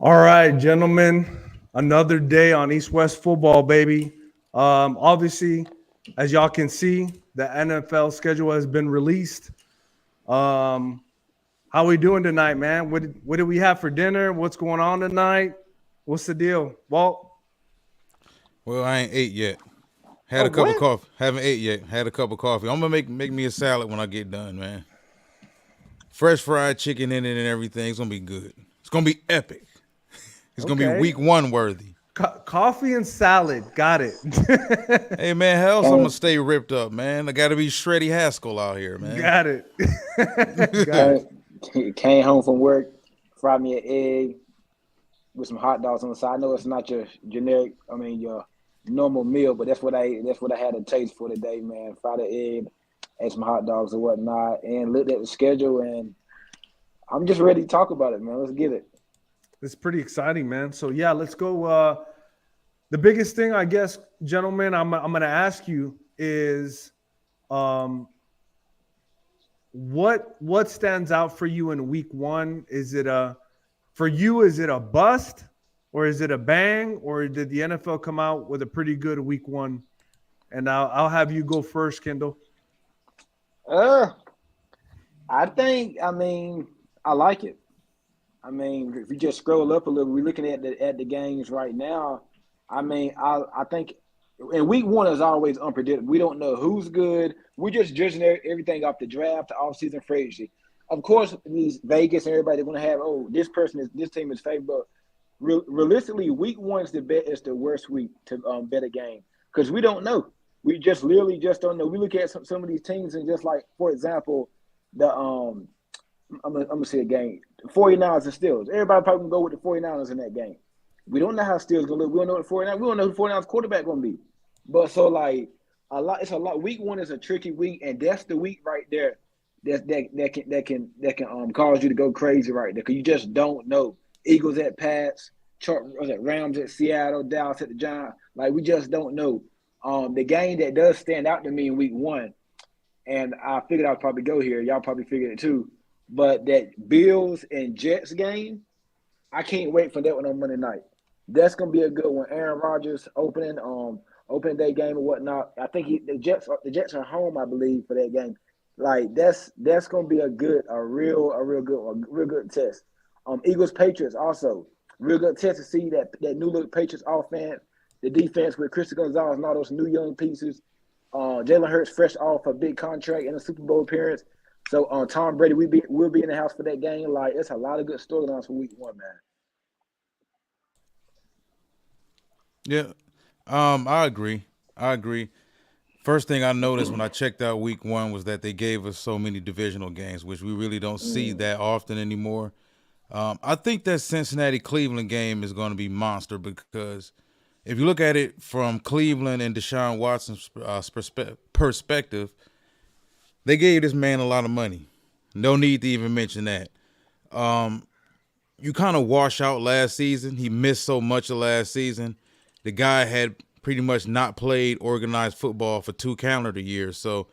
All right, gentlemen, another day on East West football, baby. Obviously, as y'all can see, the NFL schedule has been released. Um, how we doing tonight, man? What did we have for dinner? What's going on tonight? What's the deal? Walt? Well, I ain't ate yet. Had Oh, a cup of what? coffee. Haven't ate yet. Had a cup of coffee. I'm gonna make me a salad when I get done, man. Fresh fried chicken in it and everything. It's gonna be good. It's gonna be epic. It's gonna be Okay. week one worthy. Coffee and salad. Got it. Hey man, how else I'm gonna Came, stay ripped up, man? I gotta be Shreddy Haskell out here, man. Got it. Got came, it. came home from work, fried me an egg with some hot dogs on the side. I know it's not your generic, your normal meal, but that's what I had a taste for today, man. Fried an egg, ate some hot dogs and whatnot, and looked at the schedule, and I'm just ready to talk about it, man. Let's get it. It's pretty exciting, man. So yeah, let's go. The biggest thing, I guess, gentlemen, I'm going to ask you is, um, what stands out for you in week one? Is it a for you? Is it a bust or is it a bang? Or did the NFL come out with a pretty good week one? And I'll have you go first, Kendall. Uh, I think, I like it. If you just scroll up a little, we're looking at the games right now. I think, and week one is always unpredictable. We don't know who's good. We're just judging everything off the draft, the offseason free agency. Of course, these Vegas and everybody they're going to have. Oh, this team is favored. But realistically, week one is the worst week to bet a game because we don't know. We just literally just don't know. We look at some of these teams and just like, for example, the I'm gonna say a game. The 49ers and Steelers. Everybody probably gonna go with the 49ers in that game. We don't know how Steelers gonna look. We don't know the 49ers. We don't know who the 49ers quarterback gonna be. But so like it's a lot. Week one is a tricky week, and that's the week right there that can cause you to go crazy right there because you just don't know. Eagles at Pats, Rams at Seattle, Dallas at the Giants. Like we just don't know. The game that does stand out to me in week one, and I figured I'd probably go here. Y'all probably figured it too. But that Bills and Jets game, I can't wait for that one on Monday night. That's gonna be a good one. Aaron Rodgers opening day game and whatnot. I think the Jets are home, I believe, for that game. Like that's gonna be a real good one, real good test. Eagles Patriots also real good test to see that new look Patriots offense, the defense with Christian Gonzalez and all those new young pieces. Jalen Hurts fresh off a big contract and a Super Bowl appearance. So Tom Brady, we'll be in the house for that game. Like it's a lot of good storylines for week one, man. Yeah. I agree. I agree. First thing I noticed when I checked out week one was that they gave us so many divisional games, which we really don't see Mm. that often anymore. I think that Cincinnati Cleveland game is going to be monster because if you look at it from Cleveland and Deshaun Watson's perspective, they gave this man a lot of money. No need to even mention that. You kind of wash out last season. He missed so much of last season. The guy had pretty much not played organized football for 2 calendar years. So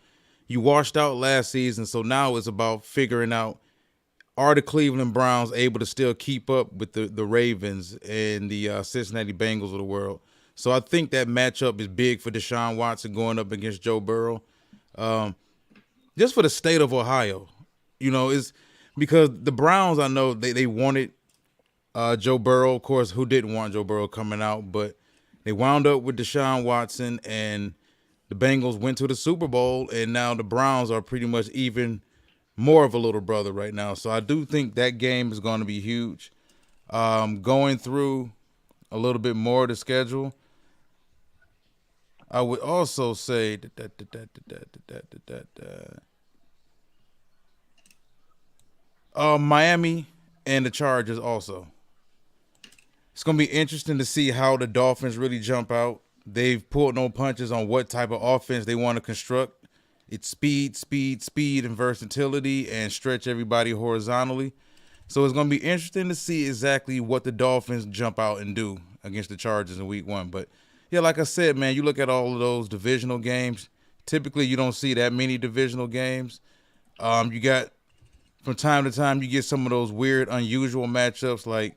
you washed out last season. So now it's about figuring out, are the Cleveland Browns able to still keep up with the Ravens and the Cincinnati Bengals of the world? So I think that matchup is big for Deshaun Watson going up against Joe Burrow. Just for the state of Ohio, is because the Browns, I know they wanted Joe Burrow, of course. Who didn't want Joe Burrow coming out? But they wound up with Deshaun Watson, and the Bengals went to the Super Bowl, and now the Browns are pretty much even more of a little brother right now. So I do think that game is going to be huge. Going through a little bit more of the schedule, I would also say Miami and the Chargers also. It's going to be interesting to see how the Dolphins really jump out. They've pulled no punches on what type of offense they want to construct. It's speed, speed, speed, and versatility, and stretch everybody horizontally. So it's going to be interesting to see exactly what the Dolphins jump out and do against the Chargers in week one. But yeah, like I said, man, you look at all of those divisional games. Typically, you don't see that many divisional games. You got from time to time, you get some of those weird, unusual matchups like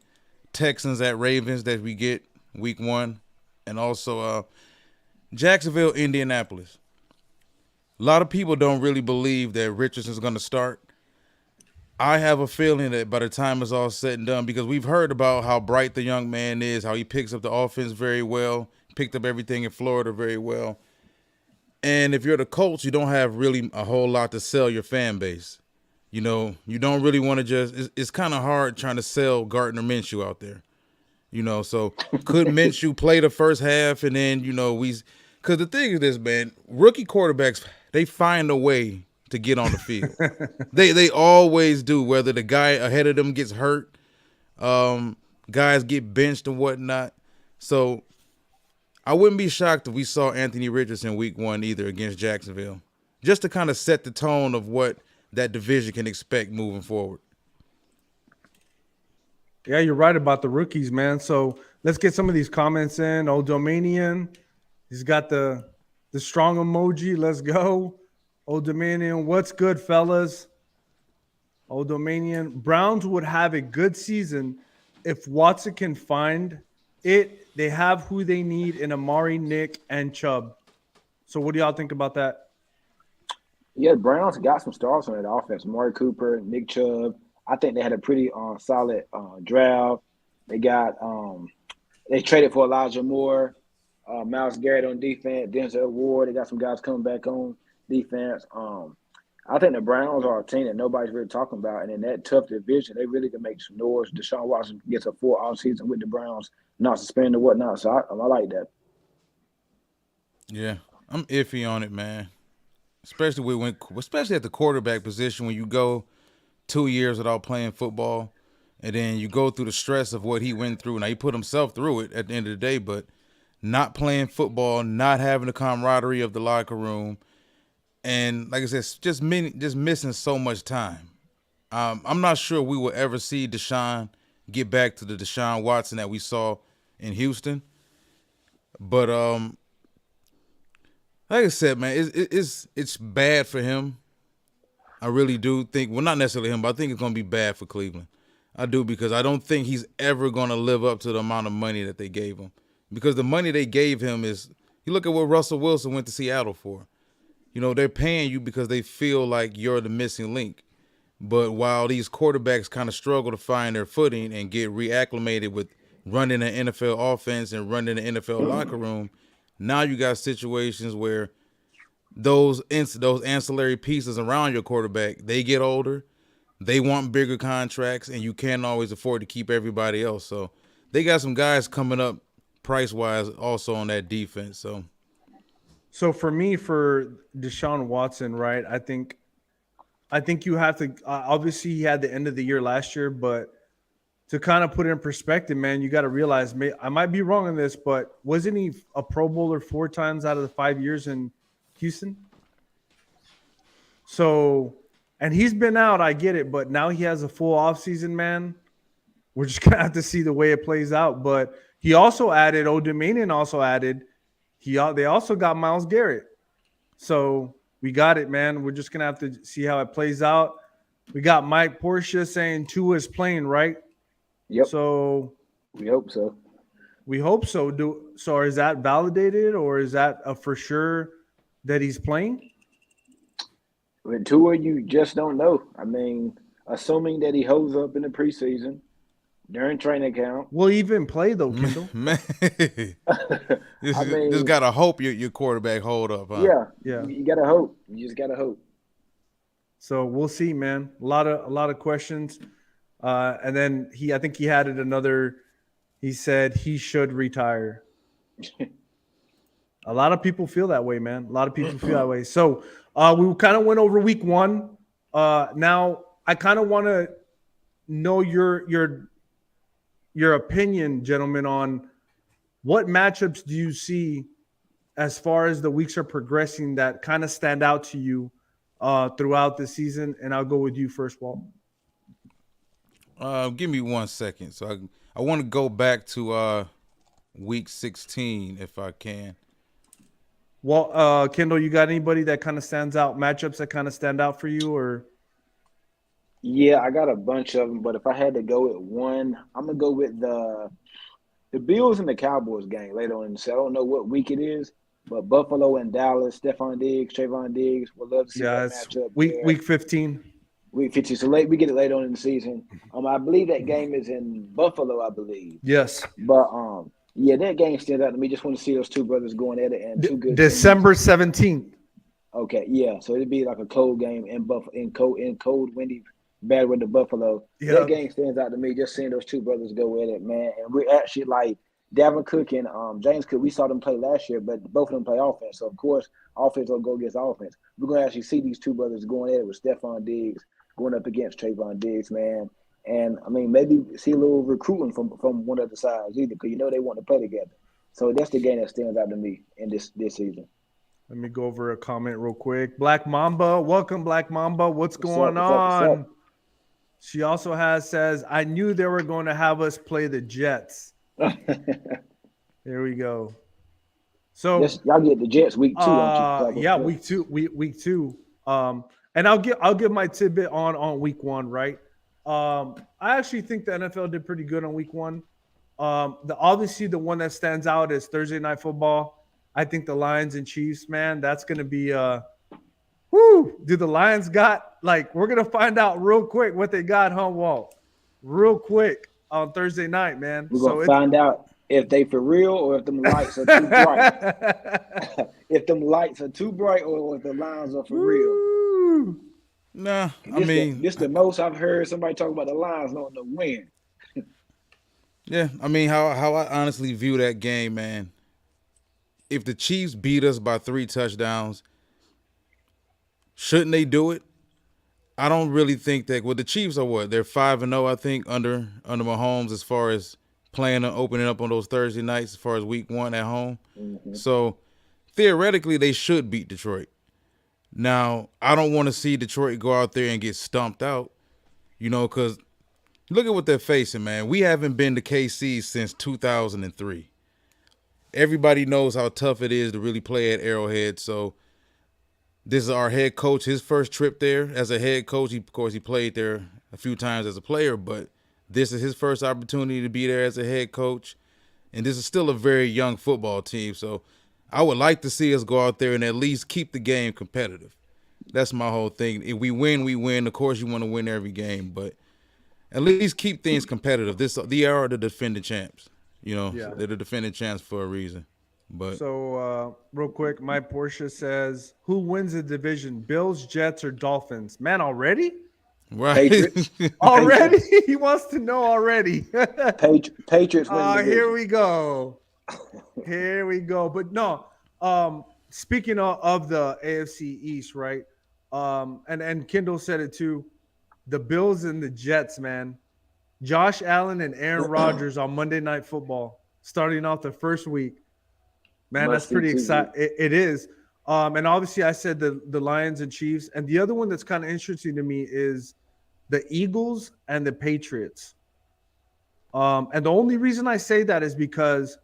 Texans at Ravens that we get week 1, and also Jacksonville, Indianapolis. A lot of people don't really believe that Richardson's going to start. I have a feeling that by the time it's all said and done, because we've heard about how bright the young man is, how he picks up the offense very well, picked up everything in Florida very well. And if you're the Colts, you don't have really a whole lot to sell your fan base. You know, you don't really want to it's kind of hard trying to sell Gardner Minshew out there. You know, so could Minshew play the first half and then, because the thing is this, man, rookie quarterbacks, they find a way to get on the field. They always do, whether the guy ahead of them gets hurt, guys get benched and whatnot. So I wouldn't be shocked if we saw Anthony Richardson week 1 either against Jacksonville, just to kind of set the tone of what that division can expect moving forward. Yeah, you're right about the rookies, man. So let's get some of these comments in. Old Dominion, he's got the strong emoji. Let's go. Old Dominion, what's good, fellas? Old Dominion, Browns would have a good season if Watson can find it. They have who they need in Amari, Nick, and Chubb. So what do y'all think about that? Yeah, the Browns got some stars on that offense. Amari Cooper, Nick Chubb. I think they had a pretty solid draft. They got they traded for Elijah Moore, Myles Garrett on defense, Denzel Ward. They got some guys coming back on defense. I think the Browns are a team that nobody's really talking about, and in that tough division, they really can make some noise. Deshaun Watson gets a full offseason with the Browns, not suspended or whatnot. So I like that. Yeah, I'm iffy on it, man. Especially at the quarterback position, when you go 2 years without playing football, and then you go through the stress of what he went through. Now he put himself through it at the end of the day, but not playing football, not having the camaraderie of the locker room, and like I said, just missing so much time. I'm not sure we will ever see Deshaun get back to the Deshaun Watson that we saw in Houston, but like I said, man, it's bad for him. I really do think, well, not necessarily him, but I think it's going to be bad for Cleveland. I do, because I don't think he's ever going to live up to the amount of money that they gave him. Because the money they gave him is, you look at what Russell Wilson went to Seattle for. You know, they're paying you because they feel like you're the missing link. But while these quarterbacks kind of struggle to find their footing and get reacclimated with running an NFL offense and running an NFL locker room, now you got situations where those ancillary pieces around your quarterback, they get older, they want bigger contracts, and you can't always afford to keep everybody else. So they got some guys coming up price-wise also on that defense. So for me, for Deshaun Watson, right, I think you have to obviously he had the end of the year last year, but to kind of put it in perspective, man, you got to realize, I might be wrong on this, but wasn't he a Pro Bowler 4 times out of the 5 years in Houston? So, and he's been out, I get it, but now he has a full offseason, man. We're just going to have to see the way it plays out. But he also added, Old Dominion also added, they also got Myles Garrett. So we got it, man. We're just going to have to see how it plays out. We got Mike Porsche saying Tua is playing, right? Yep. So we hope so. We hope so. So is that validated, or is that a for sure that he's playing? With Tua, you just don't know. I mean, assuming that he holds up in the preseason during training camp. Will he even play though, Kendall? Man, I mean, just gotta hope your quarterback hold up. Huh? Yeah. You gotta hope. You just gotta hope. So we'll see, man. A lot of questions. And then I think he added another. He said he should retire. A lot of people feel that way, man. A lot of people feel that way. So we kind of went over week 1. Now I kind of want to know your opinion, gentlemen, on what matchups do you see as far as the weeks are progressing that kind of stand out to you throughout the season. And I'll go with you first, Walt. Give me 1 second. So I want to go back to week 16 if I can. Well, Kendall, you got anybody that kind of stands out, matchups that kind of stand out for you, or? Yeah, I got a bunch of them, but if I had to go with one, I'm gonna go with the Bills and the Cowboys game later on in the season. I don't know what week it is, but Buffalo and Dallas, Stephon Diggs, Trayvon Diggs, would love to see Yeah, that it's matchup week there. week 15. Week 50, so late we get it later on in the season. I believe that game is in Buffalo, I believe. Yes. But yeah, that game stands out to me. Just want to see those two brothers going at it and two good teams. December 17th. Okay, yeah. So it'd be like a cold game in cold, windy, bad weather Buffalo. That Yeah. game stands out to me. Just seeing those two brothers go at it, man. And we're actually like Davin Cook and James Cook. We saw them play last year, but both of them play offense. So of course, offense will go against offense. We're gonna actually see these two brothers going at it with Stephon Diggs going up against Trayvon Diggs, man. And I mean, maybe see a little recruiting from one of the sides either, because they want to play together. So that's the game that stands out to me in this season. Let me go over a comment real quick. Black Mamba, welcome, Black Mamba. What's What's up? going What's up? What's on? up? She also says, I knew they were going to have us play the Jets. Here we go. So Yes, y'all get the Jets week 2, don't you? yeah, week two. And I'll give my tidbit on week 1, right? I actually think the NFL did pretty good on week 1. Obviously the one that stands out is Thursday Night Football. I think the Lions and Chiefs, man, that's gonna be whoo. Do the Lions got we're gonna find out real quick what they got, huh, Walt? Real quick on Thursday night, man. We're So gonna it's find out if they for real or if them lights are too bright. If them lights are too bright or if the lines are for real. Woo. Nah, This the most I've heard somebody talk about the lines not the win. yeah, I mean, how I honestly view that game, man. If the Chiefs beat us by 3 touchdowns, shouldn't they do it? I don't really think that. Well, the Chiefs are what? They're 5-0, I think, under Mahomes as far as playing and opening up on those Thursday nights as far as week 1 at home. Mm-hmm. So theoretically, they should beat Detroit. Now, I don't want to see Detroit go out there and get stumped out, because look at what they're facing, man. We haven't been to KC since 2003. Everybody knows how tough it is to really play at Arrowhead. So this is our head coach, his first trip there as a head coach. Of course, he played there a few times as a player, but this is his first opportunity to be there as a head coach. And this is still a very young football team. So I would like to see us go out there and at least keep the game competitive. That's my whole thing. If we win, we win. Of course, you want to win every game, but at least keep things competitive. They are the defending champs. Yeah. They're the defending champs for a reason. But So real quick, my Porsche says, who wins the division? Bills, Jets, or Dolphins? Man, already? right. Patriots. Already? He wants to know already. Patriots win the Here division. we go. Here we go. But no, speaking of the AFC East, right? And Kendall said it too. The Bills and the Jets, man. Josh Allen and Aaron Rodgers on Monday Night Football, starting off the first week. Man, that's Must-see pretty TV. exciting. It is. And obviously, I said the Lions and Chiefs. And the other one that's kind of interesting to me is the Eagles and the Patriots. And the only reason I say that is because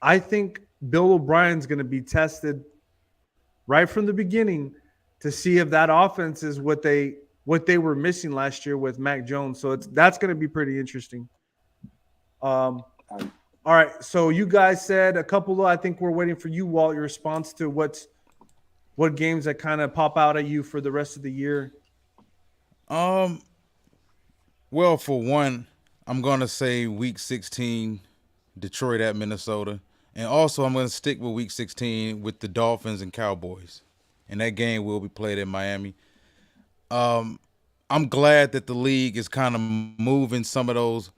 I think Bill O'Brien's going to be tested right from the beginning to see if that offense is what they were missing last year with Mac Jones. So that's going to be pretty interesting. All right. So you guys said a couple of, I think we're waiting for you, Walt, your response to what games that kind of pop out at you for the rest of the year. Well, for one, I'm going to say week 16, Detroit at Minnesota. And also I'm going to stick with week 16 with the Dolphins and Cowboys. And that game will be played in Miami. I'm glad that the league is kind of moving some of those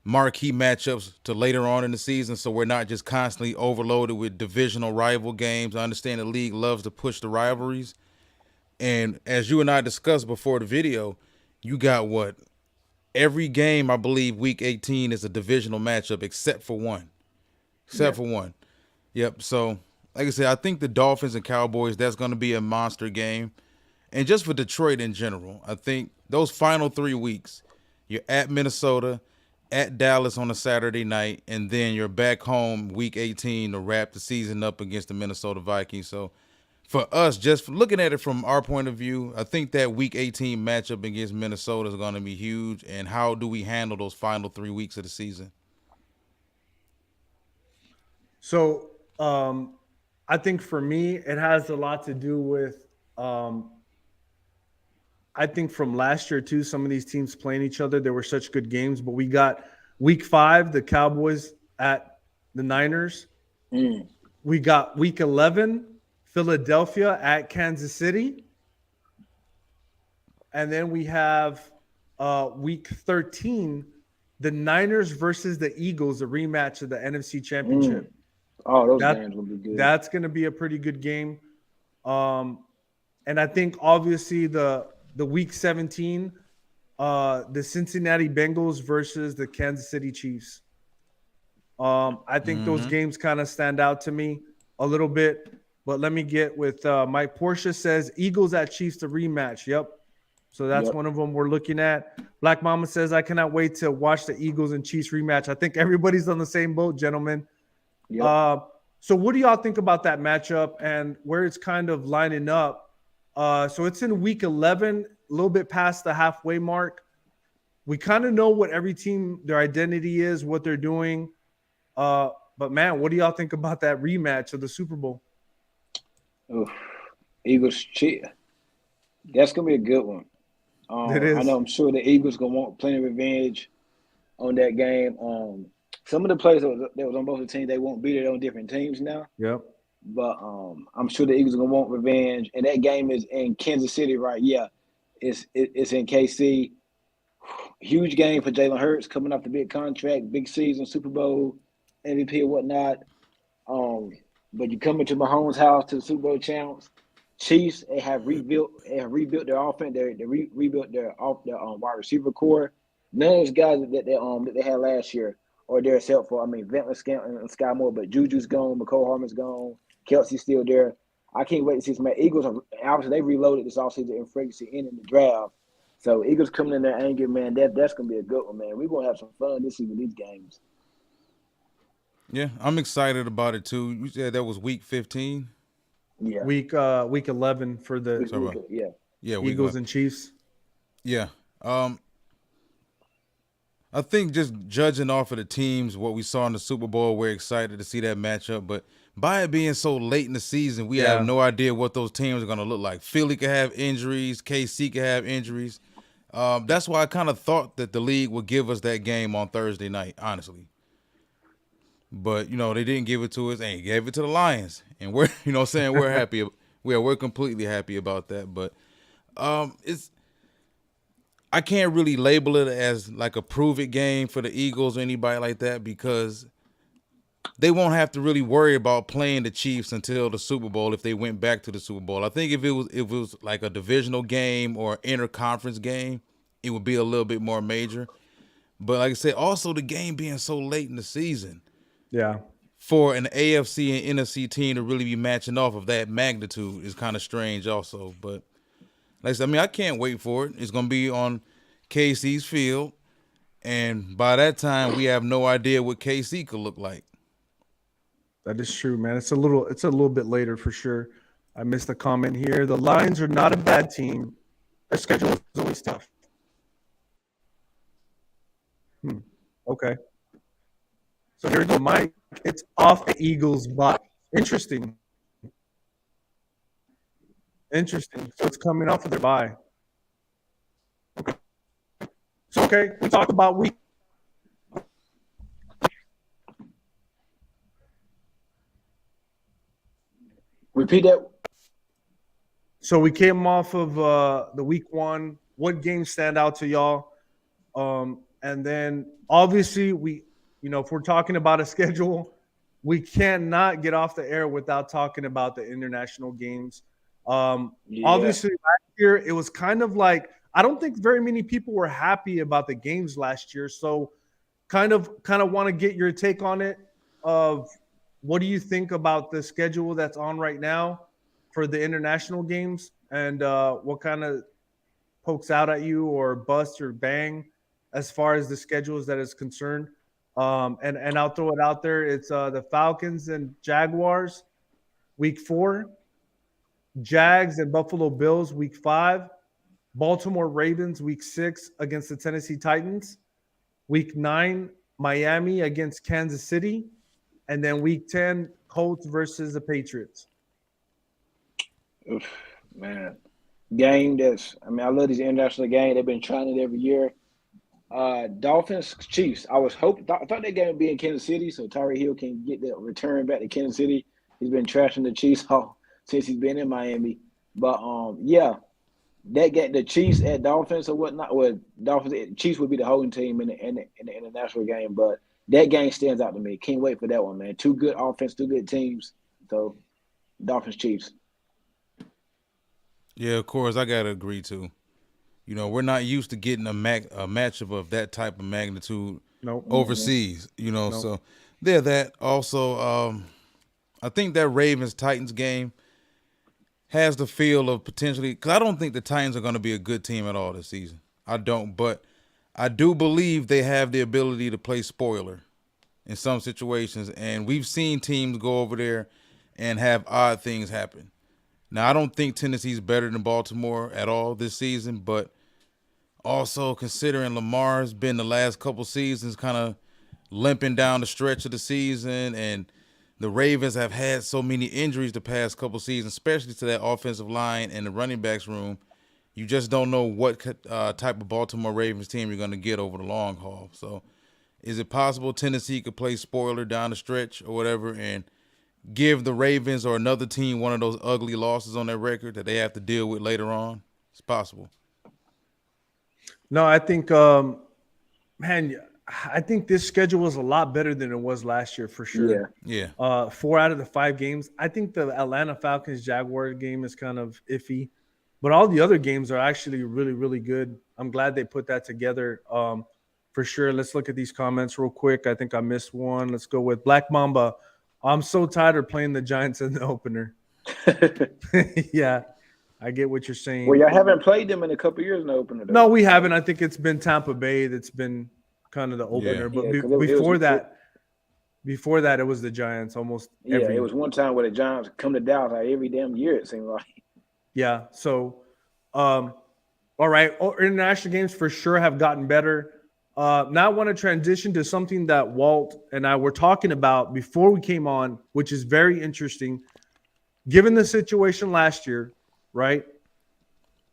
marquee matchups to later on in the season, so we're not just constantly overloaded with divisional rival games. I understand the league loves to push the rivalries. And as you and I discussed before the video, you got what? Every game, I believe, week 18 is a divisional matchup except for one. For one. Yep. So, like I said, I think the Dolphins and Cowboys, that's going to be a monster game. And just for Detroit in general, I think those final 3 weeks, you're at Minnesota, at Dallas on a Saturday night, and then you're back home week 18 to wrap the season up against the Minnesota Vikings. So for us, just looking at it from our point of view, I think that Week 18 matchup against Minnesota is going to be huge. And how do we handle those final 3 weeks of the season? So I think for me, it has a lot to do with I think from last year too. Some of these teams playing each other, there were such good games. But we got Week 5, the Cowboys at the Niners. Mm. We got Week 11, Philadelphia at Kansas City, and then we have Week 13, the Niners versus the Eagles, a rematch of the NFC Championship. Oh, those That- games will be good. That's going to be a pretty good game. And I think obviously the Week 17, the Cincinnati Bengals versus the Kansas City Chiefs. I think those games kind of stand out to me a little bit. But let me get with Mike. Portia says Eagles at Chiefs to rematch. Yep. So that's Yep. one of them we're looking at. Black Mama says I cannot wait to watch the Eagles and Chiefs rematch. I think everybody's on the same boat, gentlemen. Yep. So what do y'all think about that matchup and where it's kind of lining up? So it's in Week 11, a little bit past the halfway mark. We kind of know what every team, their identity is, what they're doing. But man, what do y'all think about that rematch of the Super Bowl? Oof. Eagles cheat. That's gonna be a good one. It is. I know. I'm sure the Eagles gonna want plenty of revenge on that game. Some of the players that was on both the teams, they won't be there on different teams now. Yep. But I'm sure the Eagles are gonna want revenge. And that game is in Kansas City, right? Yeah, it's in KC. Huge game for Jalen Hurts coming off the big contract, big season, Super Bowl, MVP or whatnot. But you come into Mahomes' house to the Super Bowl champs. Chiefs, they have rebuilt their offense. They rebuilt their wide receiver core. None of those guys that they had last year or they're except for Ventley Scantling and Sky Moore, but Juju's gone, McCole Harmon's gone, Kelsey's still there. I can't wait to see some Eagles. Obviously, they reloaded this offseason in free agency and in the draft. So Eagles coming in there angry, man. That's gonna be a good one, man. We're gonna have some fun this season, these games. Yeah, I'm excited about it too. You said that was Week 15. Yeah. Week 11 for the Yeah. Yeah, Week Eagles 11. and Chiefs. Yeah. I think just judging off of the teams, what we saw in the Super Bowl, we're excited to see that matchup. But by it being so late in the season, we have no idea what those teams are going to look like. Philly could have injuries. KC could have injuries. That's why I kind of thought that the league would give us that game on Thursday night, honestly. But, they didn't give it to us, and they gave it to the Lions. And we're, we're happy. We're completely happy about that. But I can't really label it as like a prove-it game for the Eagles or anybody like that because they won't have to really worry about playing the Chiefs until the Super Bowl if they went back to the Super Bowl. I think if it was like a divisional game or interconference game, it would be a little bit more major. But like I said, also the game being so late in the season Yeah. for an AFC and NFC team to really be matching off of that magnitude is kind of strange also. But like I said, I can't wait for it. It's going to be on KC's field. And by that time, we have no idea what KC could look like. That is true, man. It's a little bit later for sure. I missed a comment here. The Lions are not a bad team. Their schedule is always tough. Okay. So here we go, Mike. It's off the Eagles' bye. Interesting. So it's coming off of their bye. Okay. So we talk about week. Repeat that. So we came off of the week 1. What games stand out to y'all? And then obviously if we're talking about a schedule, we cannot get off the air without talking about the international games. Obviously last year it was kind of like I don't think very many people were happy about the games last year. So kind of want to get your take on it of what do you think about the schedule that's on right now for the international games and what kind of pokes out at you or busts or bang as far as the schedules that is concerned. And I'll throw it out there. It's the Falcons and Jaguars week 4. Jags and Buffalo Bills week 5, Baltimore Ravens week 6 against the Tennessee Titans, week 9 Miami against Kansas City, and then week 10 Colts versus the Patriots. Oof, man. Game that's, I mean, I love these international games. They've been trying it every year. Dolphins, Chiefs. I thought that game would be in Kansas City, so Tyreek Hill can get that return back to Kansas City. He's been trashing the Chiefs all since he's been in Miami. But yeah, that game, the Chiefs at Dolphins or whatnot. Well, Chiefs would be the holding team in the international game. But that game stands out to me. Can't wait for that one, man. Two good offense, two good teams. So Dolphins, Chiefs. Yeah, of course, I gotta agree too. You know, we're not used to getting a matchup of that type of magnitude Nope. overseas. You know, Nope. so there. That also, I think that Ravens Titans game has the feel of potentially, because I don't think the Titans are going to be a good team at all this season. I don't, but I do believe they have the ability to play spoiler in some situations, and we've seen teams go over there and have odd things happen. Now, I don't think Tennessee's better than Baltimore at all this season, but also considering Lamar's been the last couple seasons kind of limping down the stretch of the season, and the Ravens have had so many injuries the past couple seasons, especially to that offensive line and the running backs room, you just don't know what type of Baltimore Ravens team you're going to get over the long haul. So is it possible Tennessee could play spoiler down the stretch or whatever and give the Ravens or another team one of those ugly losses on their record that they have to deal with later on? It's possible. No, I think, man, I think this schedule is a lot better than it was last year for sure. Yeah. 4 out of the 5 games. I think the Atlanta Falcons Jaguar game is kind of iffy, but all the other games are actually really, really good. I'm glad they put that together for sure. Let's look at these comments real quick. I think I missed one. Let's go with Black Mamba. I'm so tired of playing the Giants in the opener. Yeah, I get what you're saying. Well, y'all haven't played them in a couple years in the opener, though. No, we haven't. I think it's been Tampa Bay that's been kind of the opener. But before that, it was the Giants almost every. It was one time where the Giants come to Dallas like every damn year, it seemed like. Yeah. So, all right. International games for sure have gotten better. Now I want to transition to something that Walt and I were talking about before we came on, which is very interesting. Given the situation last year, right,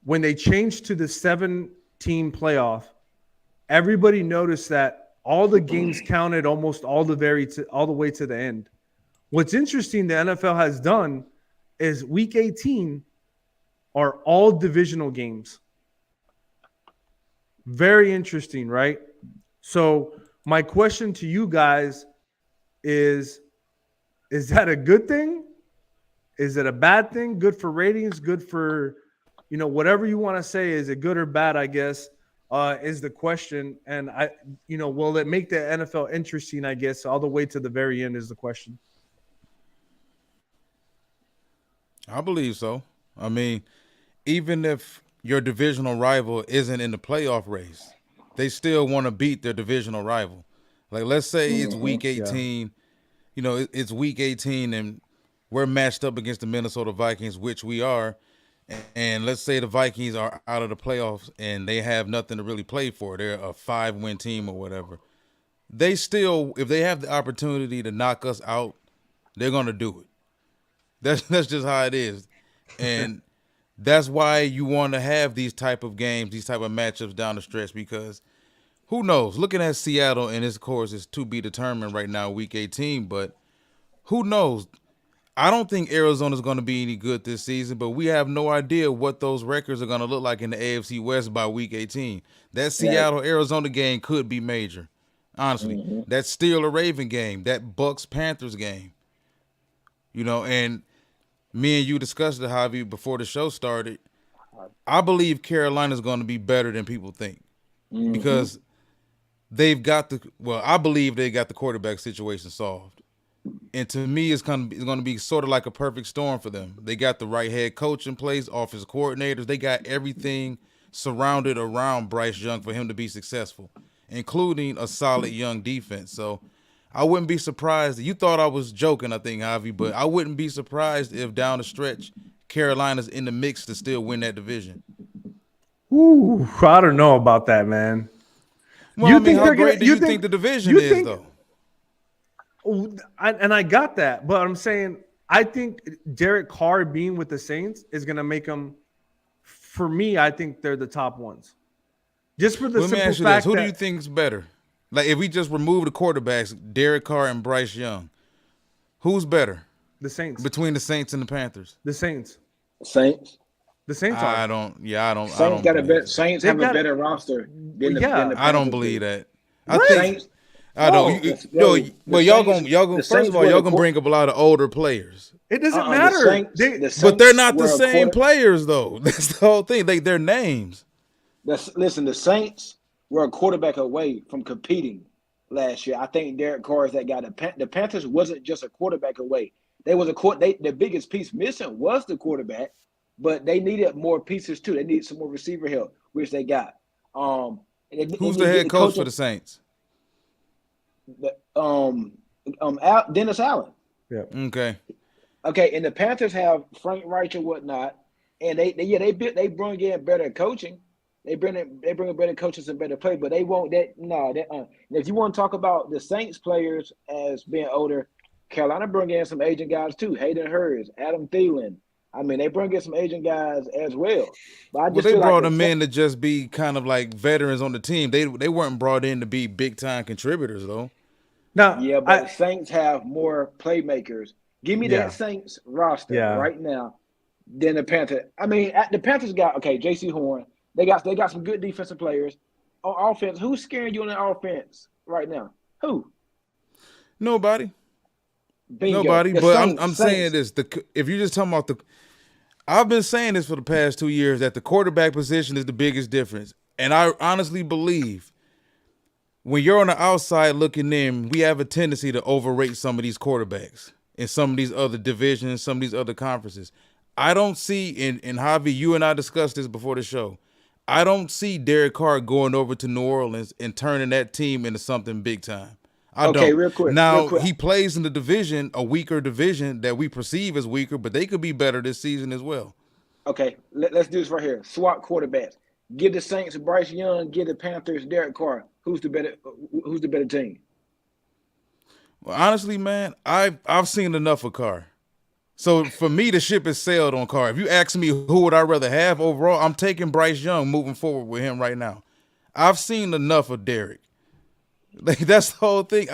when they changed to the 7-team playoff, everybody noticed that all the games counted almost all the way to the end. What's interesting the NFL has done is week 18 are all divisional games. Very interesting, right? So my question to you guys is that a good thing? Is it a bad thing? Good for ratings? Good for, whatever you want to say. Is it good or bad, I guess, is the question. And, will it make the NFL interesting, I guess, all the way to the very end is the question. I believe so. I mean, even if your divisional rival isn't in the playoff race, they still want to beat their divisional rival. Like, let's say it's week 18, it's week 18 and we're matched up against the Minnesota Vikings, which we are. And let's say the Vikings are out of the playoffs and they have nothing to really play for. They're a 5-win team or whatever. They still, if they have the opportunity to knock us out, they're going to do it. That's just how it is. And that's why you want to have these type of games, these type of matchups down the stretch, because who knows? Looking at Seattle, and this, of course, is to be determined right now, week 18, but who knows? I don't think Arizona's going to be any good this season, but we have no idea what those records are going to look like in the AFC West by week 18. That Seattle-Arizona game could be major, honestly. That Steeler-Raven game, that Bucks-Panthers game, and me and you discussed it, Javi, before the show started. I believe Carolina's going to be better than people think because I believe they got the quarterback situation solved. And to me, it's going to be sort of like a perfect storm for them. They got the right head coach in place, offensive coordinators. They got everything surrounded around Bryce Young for him to be successful, including a solid young defense. So I wouldn't be surprised. You thought I was joking, I think, Javi, but I wouldn't be surprised if down the stretch Carolina's in the mix to still win that division? Ooh, I don't know about that, man. Well, I mean, how great do you think the division is, though? I got that, but I'm saying I think Derek Carr being with the Saints is going to make them. For me, I think they're the top ones. Just for the Let me simple ask you fact this: who that do you think is better? Like, if we just remove the quarterbacks, Derek Carr and Bryce Young, who's better the Saints, between the Saints and the Panthers? the Saints, Saints. the Saints I are. don't Saints got a believe better. that. Saints They've have a got- better roster than the. Yeah. Than the I don't Panthers believe do. that. What? I think Saints. I don't. No, Well, the y'all Saints- gonna the first Saints of all, were y'all the gonna quar- bring up a lot of older players. It doesn't The matter. Saints, They- the Saints But they're not the were a same players, though. That's the whole thing. They're names. Listen, the Saints were a quarterback away from competing last year. I think Derek Carr is that guy. The Panthers wasn't just a quarterback away. They was the biggest piece missing was the quarterback, but they needed more pieces too. They needed some more receiver help, which they got. Who's the head coach for the Saints? Dennis Allen. Yeah. Okay. Okay, and the Panthers have Frank Reich and whatnot, and they bring in better coaching. They bring in better coaches and better play, but they won't that no. If you want to talk about the Saints players as being older, Carolina bring in some aging guys too. Hayden Hurst, Adam Thielen. I mean, they bring in some aging guys as well. But I just They feel brought like them in to just be kind of like veterans on the team. They weren't brought in to be big time contributors, though. Now, yeah, but the Saints have more playmakers. Give me Yeah. that Saints roster Yeah. right now than the Panthers. I mean, the Panthers got J.C. Horn. They got some good defensive players. On offense, who's scaring you on the offense right now? Who? Nobody. Bingo. Nobody. The But Saints, I'm saying this: if you're just talking about I've been saying this for the past 2 years that the quarterback position is the biggest difference, and I honestly believe when you're on the outside looking in, we have a tendency to overrate some of these quarterbacks in some of these other divisions, some of these other conferences. I don't see, in Javi, you and I discussed this before the show. I don't see Derek Carr going over to New Orleans and turning that team into something big time. I Okay, don't. real quick. Now, he plays in the division, a weaker division that we perceive as weaker, but they could be better this season as well. Okay, let's do this right here. Swap quarterbacks. Give the Saints Bryce Young. Give the Panthers Derek Carr. Who's the better team? Well, honestly, man, I've seen enough of Carr. So for me, the ship has sailed on Carr. If you ask me who would I rather have overall, I'm taking Bryce Young moving forward with him right now. I've seen enough of Derek. Like, that's the whole thing.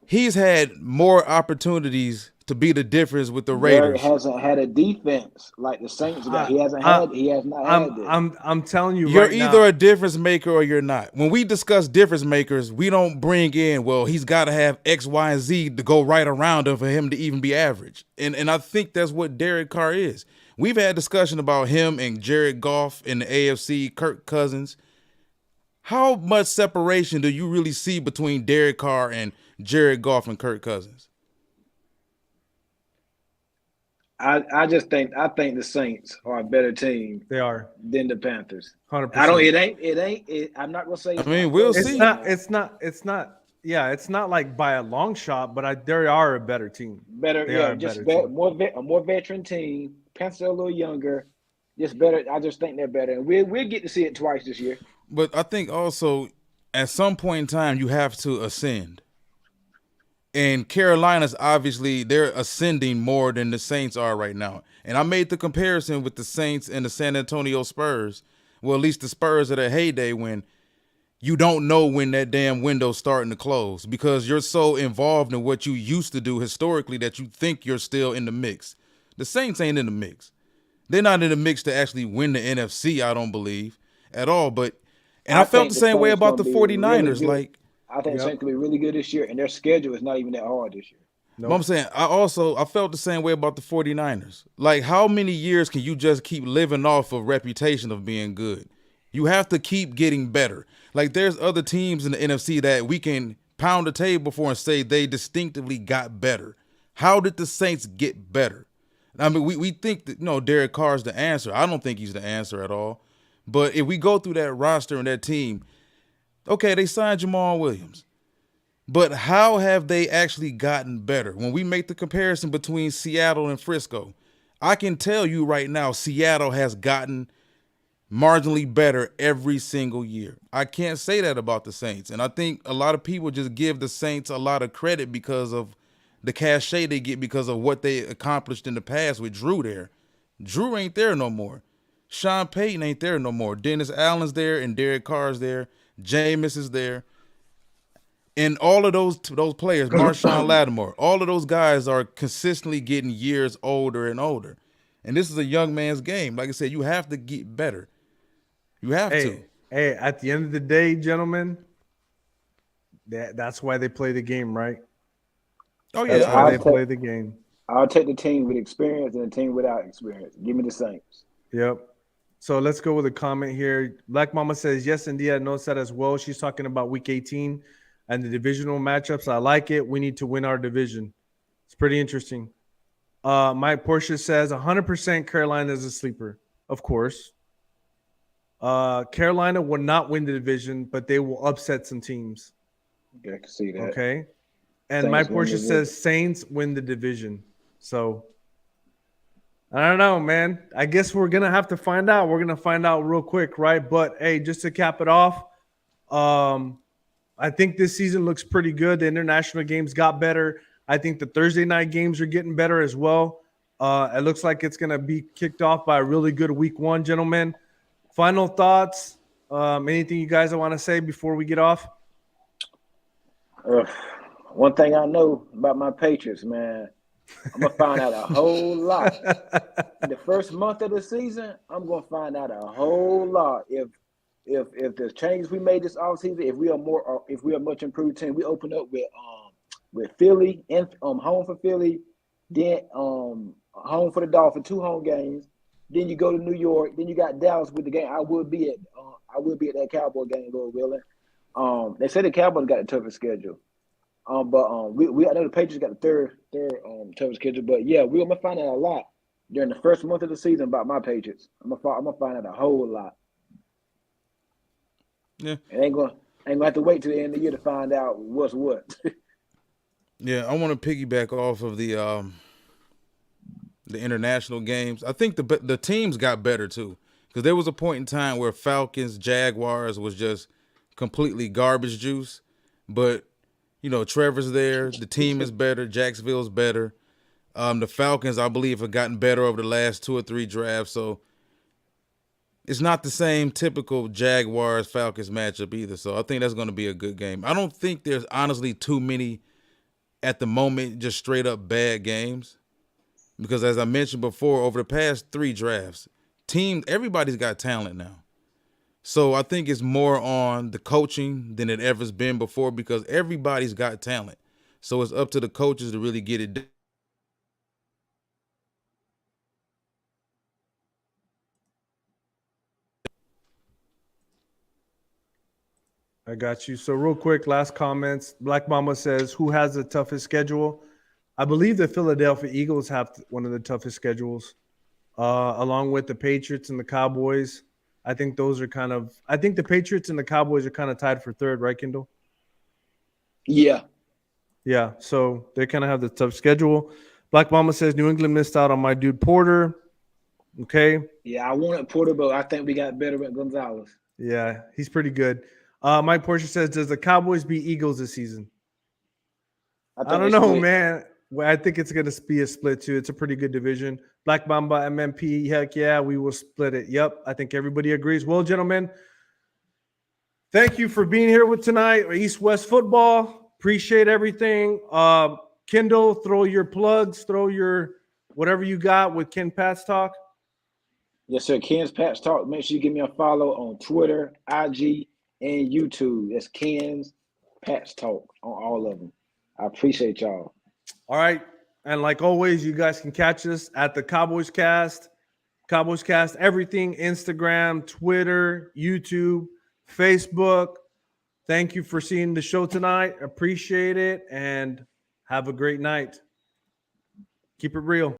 He's had more opportunities to be the difference with the Raiders. Derek hasn't had a defense like the Saints got. He has not had it. I'm telling you, You're right either now, a difference maker or you're not. When we discuss difference makers, we don't bring in, well, he's got to have X, Y, and Z to go right around him for him to even be average. And I think that's what Derek Carr is. We've had discussion about him and Jared Goff in the AFC, Kirk Cousins. How much separation do you really see between Derek Carr and Jared Goff and Kirk Cousins? I think the Saints are a better team they are than the Panthers. 100%. I'm not gonna say. I mean, we'll It's see. not. Yeah, it's not like by a long shot, but they are a better team. Better, They are yeah, a just better team. a more veteran team. Panthers are a little younger, just better. I just think they're better, and we'll get to see it twice this year. But I think also at some point in time you have to ascend. And Carolina's obviously they're ascending more than the Saints are right now. And I made the comparison with the Saints and the San Antonio Spurs. Well, at least the Spurs at their heyday when you don't know when that damn window's starting to close because you're so involved in what you used to do historically that you think you're still in the mix. The Saints ain't in the mix. They're not in the mix to actually win the NFC, I don't believe, at all. And I felt think the same way Saints about the gonna be 49ers. really good. I think the Saints will be really good this year, and their schedule is not even that hard this year. Nope. But I'm saying I felt the same way about the 49ers. Like, how many years can you just keep living off a reputation of being good? You have to keep getting better. Like, there's other teams in the NFC that we can pound the table for and say they distinctively got better. How did the Saints get better? I mean, we think that, Derek Carr's the answer. I don't think he's the answer at all. But if we go through that roster and that team, okay, they signed Jamal Williams. But how have they actually gotten better? When we make the comparison between Seattle and Frisco, I can tell you right now, Seattle has gotten marginally better every single year. I can't say that about the Saints. And I think a lot of people just give the Saints a lot of credit because of the cachet they get because of what they accomplished in the past with Drew there. Drew ain't there no more. Sean Payton ain't there no more. Dennis Allen's there and Derek Carr's there. Jameis is there. And all of those players, Marshawn Lattimore, all of those guys are consistently getting years older and older. And this is a young man's game. Like I said, you have to get better. You have to. Hey, at the end of the day, gentlemen, that's why they play the game, right? Oh yeah, That's why they play the game. I'll take the team with experience and the team without experience. Give me the Saints. Yep. So let's go with a comment here. Black Mama says, yes, indeed, I noticed that as well. She's talking about week 18 and the divisional matchups. I like it. We need to win our division. It's pretty interesting. Mike Portia says 100% Carolina is a sleeper. Of course. Carolina will not win the division, but they will upset some teams. Yeah, I can see that. Okay. And Saints Mike win Portia the says Saints win the division. So I don't know, man. I guess we're going to have to find out. We're going to find out real quick, right? But, hey, just to cap it off, I think this season looks pretty good. The international games got better. I think the Thursday night games are getting better as well. It looks like it's going to be kicked off by a really good week 1, gentlemen. Final thoughts? Anything you guys want to say before we get off? One thing I know about my Patriots, man, I'm going to find out a whole lot. The first month of the season, I'm going to find out a whole lot. If the changes we made this offseason, if we are much improved team, we open up with Philly and home for Philly, then home for the Dolphins, 2 home games. Then you go to New York. Then you got Dallas with the game. I will be at that Cowboy game, Lord willing. They said the Cowboys got the toughest schedule. But I know the Patriots got the third toughest schedule. But yeah, we're gonna find out a lot during the first month of the season about my Patriots. I'm gonna find out a whole lot. Yeah, and ain't gonna have to wait till the end of the year to find out what's what. Yeah, I want to piggyback off of the international games. I think the teams got better too, because there was a point in time where Falcons, Jaguars was just completely garbage juice. But you know, Trevor's there. The team is better. Jacksonville's better. The Falcons, I believe, have gotten better over the last 2 or 3 drafts. So it's not the same typical Jaguars-Falcons matchup either. So I think that's going to be a good game. I don't think there's honestly too many at the moment just straight up bad games. Because as I mentioned before, over the past 3 drafts, everybody's got talent now. So I think it's more on the coaching than it ever's been before because everybody's got talent. So it's up to the coaches to really get it done. I got you. So real quick, last comments. Black Mama says, who has the toughest schedule? I believe the Philadelphia Eagles have one of the toughest schedules, along with the Patriots and the Cowboys. I think the Patriots and the Cowboys are kind of tied for third, right, Kendall? Yeah. Yeah, so they kind of have the tough schedule. Black Mama says New England missed out on my dude Porter. Okay. Yeah, I wanted Porter, but I think we got better with Gonzalez. Yeah, he's pretty good. Mike Portia says, does the Cowboys beat Eagles this season? I don't know, man. Well, I think it's going to be a split, too. It's a pretty good division. Black Mamba, MMP, heck yeah, we will split it. Yep, I think everybody agrees. Well, gentlemen, thank you for being here with tonight. East-West Football. Appreciate everything. Kendall, throw your plugs, throw your whatever you got with Ken Pat's Talk. Yes, sir. Ken's Pat's Talk. Make sure you give me a follow on Twitter, IG, and YouTube. That's Ken's Pat's Talk on all of them. I appreciate y'all. All right. And like always, you guys can catch us at the Cowboys Cast. Cowboys Cast, everything, Instagram, Twitter, YouTube, Facebook. Thank you for seeing the show tonight. Appreciate it. And have a great night. Keep it real.